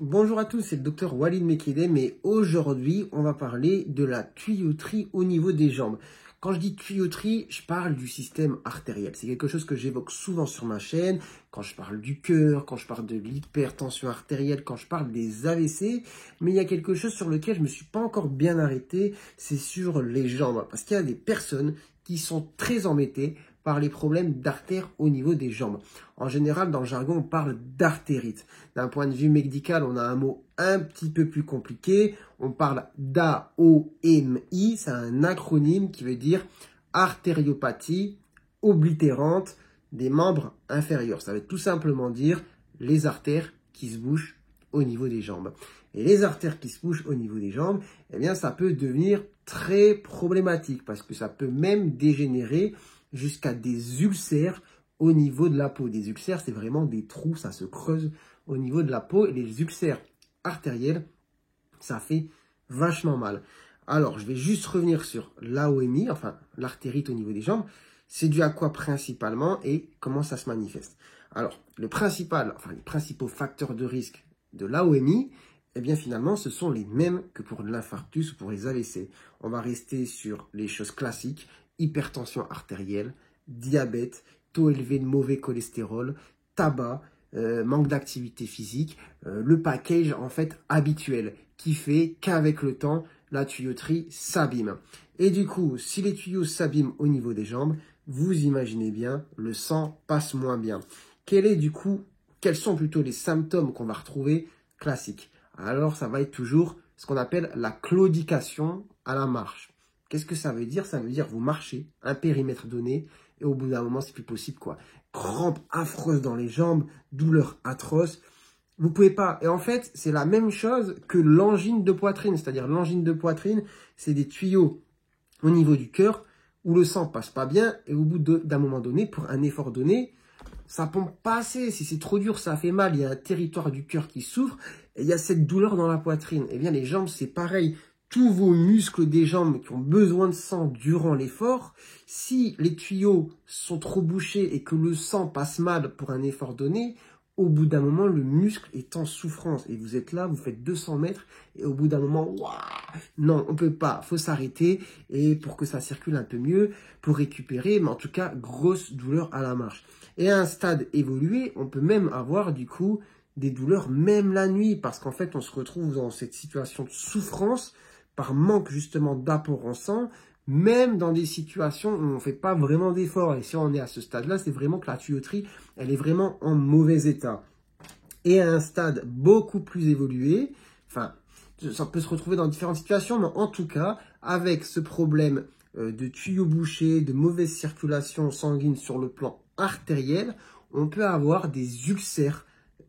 Bonjour à tous, c'est le docteur Walid Mekidem et aujourd'hui on va parler de la tuyauterie au niveau des jambes. Quand je dis tuyauterie, je parle du système artériel. C'est quelque chose que j'évoque souvent sur ma chaîne, quand je parle du cœur, quand je parle de l'hypertension artérielle, quand je parle des AVC. Mais il y a quelque chose sur lequel je ne me suis pas encore bien arrêté, c'est sur les jambes. Parce qu'il y a des personnes qui sont très embêtées par les problèmes d'artères au niveau des jambes. En général, dans le jargon, on parle d'artérite. D'un point de vue médical, on a un mot un petit peu plus compliqué. On parle d'AOMI, c'est un acronyme qui veut dire artériopathie oblitérante des membres inférieurs. Ça veut tout simplement dire les artères qui se bouchent au niveau des jambes. Et les artères qui se bouchent au niveau des jambes, eh bien, ça peut devenir très problématique parce que ça peut même dégénérer jusqu'à des ulcères au niveau de la peau. Des ulcères, c'est vraiment des trous, ça se creuse au niveau de la peau. Et les ulcères artériels, ça fait vachement mal. Alors, je vais juste revenir sur l'AOMI, enfin l'artérite au niveau des jambes. C'est dû à quoi principalement et comment ça se manifeste? Alors, les principaux facteurs de risque de l'AOMI, eh bien finalement, ce sont les mêmes que pour l'infarctus ou pour les AVC. On va rester sur les choses classiques: hypertension artérielle, diabète, taux élevé de mauvais cholestérol, tabac, manque d'activité physique, le package en fait habituel qui fait qu'avec le temps, la tuyauterie s'abîme. Et du coup, si les tuyaux s'abîment au niveau des jambes, vous imaginez bien, le sang passe moins bien. Quels sont plutôt les symptômes qu'on va retrouver classiques? Alors, ça va être toujours ce qu'on appelle la claudication à la marche. Qu'est-ce que ça veut dire? Ça veut dire vous marchez un périmètre donné et au bout d'un moment, c'est plus possible, quoi. Crampes affreuses dans les jambes, douleurs atroces. Vous pouvez pas. Et en fait, c'est la même chose que l'angine de poitrine. C'est-à-dire l'angine de poitrine, c'est des tuyaux au niveau du cœur où le sang passe pas bien et au bout d'un moment donné, pour un effort donné, ça pompe pas assez. Si c'est trop dur, ça fait mal. Il y a un territoire du cœur qui souffre et il y a cette douleur dans la poitrine. Eh bien, les jambes, c'est pareil. Tous vos muscles des jambes qui ont besoin de sang durant l'effort, si les tuyaux sont trop bouchés et que le sang passe mal pour un effort donné, au bout d'un moment, le muscle est en souffrance. Et vous êtes là, vous faites 200 mètres et au bout d'un moment, non, on peut pas. Faut s'arrêter et pour que ça circule un peu mieux, pour récupérer. Mais en tout cas, grosse douleur à la marche. Et à un stade évolué, on peut même avoir du coup des douleurs même la nuit parce qu'en fait, on se retrouve dans cette situation de souffrance par manque justement d'apport en sang, même dans des situations où on ne fait pas vraiment d'efforts. Et si on est à ce stade-là, c'est vraiment que la tuyauterie, elle est vraiment en mauvais état. Et à un stade beaucoup plus évolué, enfin, ça peut se retrouver dans différentes situations, mais en tout cas, avec ce problème de tuyaux bouchés, de mauvaise circulation sanguine sur le plan artériel, on peut avoir des ulcères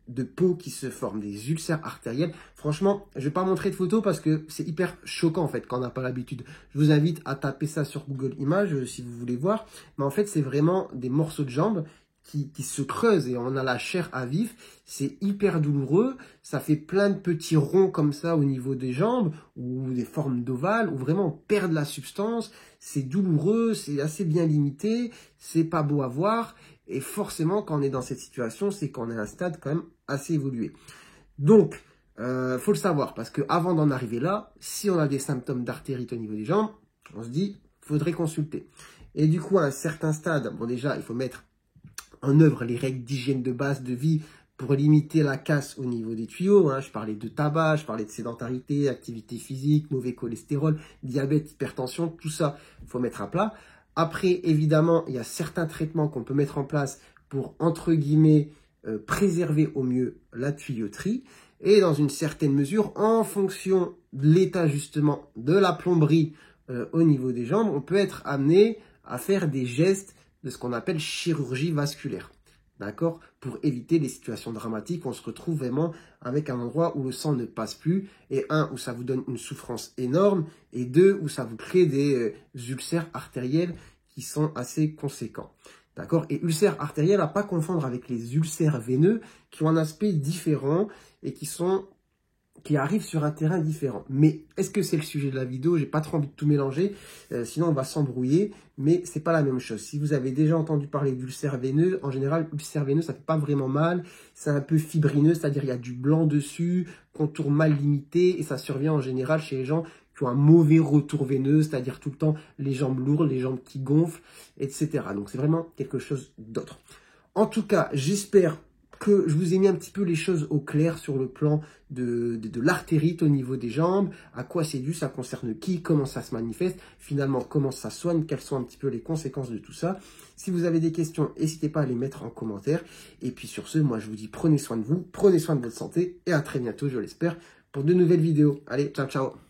de peau qui se forment, des ulcères artériels. Franchement, je vais pas montrer de photos parce que c'est hyper choquant en fait quand on n'a pas l'habitude. Je vous invite à taper ça sur Google Images si vous voulez voir. Mais en fait, c'est vraiment des morceaux de jambes qui se creusent et on a la chair à vif. C'est hyper douloureux. Ça fait plein de petits ronds comme ça au niveau des jambes ou des formes d'ovales où vraiment on perd de la substance. C'est douloureux, c'est assez bien limité, c'est pas beau à voir. Et forcément, quand on est dans cette situation, c'est qu'on est à un stade quand même assez évolué. Donc, faut le savoir, parce qu'avant d'en arriver là, si on a des symptômes d'artérite au niveau des jambes, on se dit, faudrait consulter. Et du coup, à un certain stade, bon déjà, il faut mettre en œuvre les règles d'hygiène de base de vie pour limiter la casse au niveau des tuyaux. Je parlais de tabac, je parlais de sédentarité, activité physique, mauvais cholestérol, diabète, hypertension, tout ça, il faut mettre à plat. Après, évidemment, il y a certains traitements qu'on peut mettre en place pour, entre guillemets, préserver au mieux la tuyauterie. Et dans une certaine mesure, en fonction de l'état justement de la plomberie au niveau des jambes, on peut être amené à faire des gestes de ce qu'on appelle chirurgie vasculaire. D'accord? Pour éviter les situations dramatiques, on se retrouve vraiment avec un endroit où le sang ne passe plus, et un, où ça vous donne une souffrance énorme, et deux, où ça vous crée des ulcères artériels qui sont assez conséquents. D'accord? Et ulcères artériels, à pas confondre avec les ulcères veineux, qui ont un aspect différent et qui sont qui arrivent sur un terrain différent. Mais est-ce que c'est le sujet de la vidéo? J'ai pas trop envie de tout mélanger, sinon on va s'embrouiller, mais c'est pas la même chose. Si vous avez déjà entendu parler d'ulcère veineux, en général, ulcère veineux, ça fait pas vraiment mal, c'est un peu fibrineux, c'est-à-dire il y a du blanc dessus, contour mal limité, et ça survient en général chez les gens qui ont un mauvais retour veineux, c'est-à-dire tout le temps les jambes lourdes, les jambes qui gonflent, etc. Donc c'est vraiment quelque chose d'autre. En tout cas, j'espère que je vous ai mis un petit peu les choses au clair sur le plan de l'artérite au niveau des jambes, à quoi c'est dû, ça concerne qui, comment ça se manifeste, finalement comment ça soigne, quelles sont un petit peu les conséquences de tout ça. Si vous avez des questions, n'hésitez pas à les mettre en commentaire. Et puis sur ce, moi je vous dis prenez soin de vous, prenez soin de votre santé et à très bientôt, je l'espère, pour de nouvelles vidéos. Allez, ciao ciao.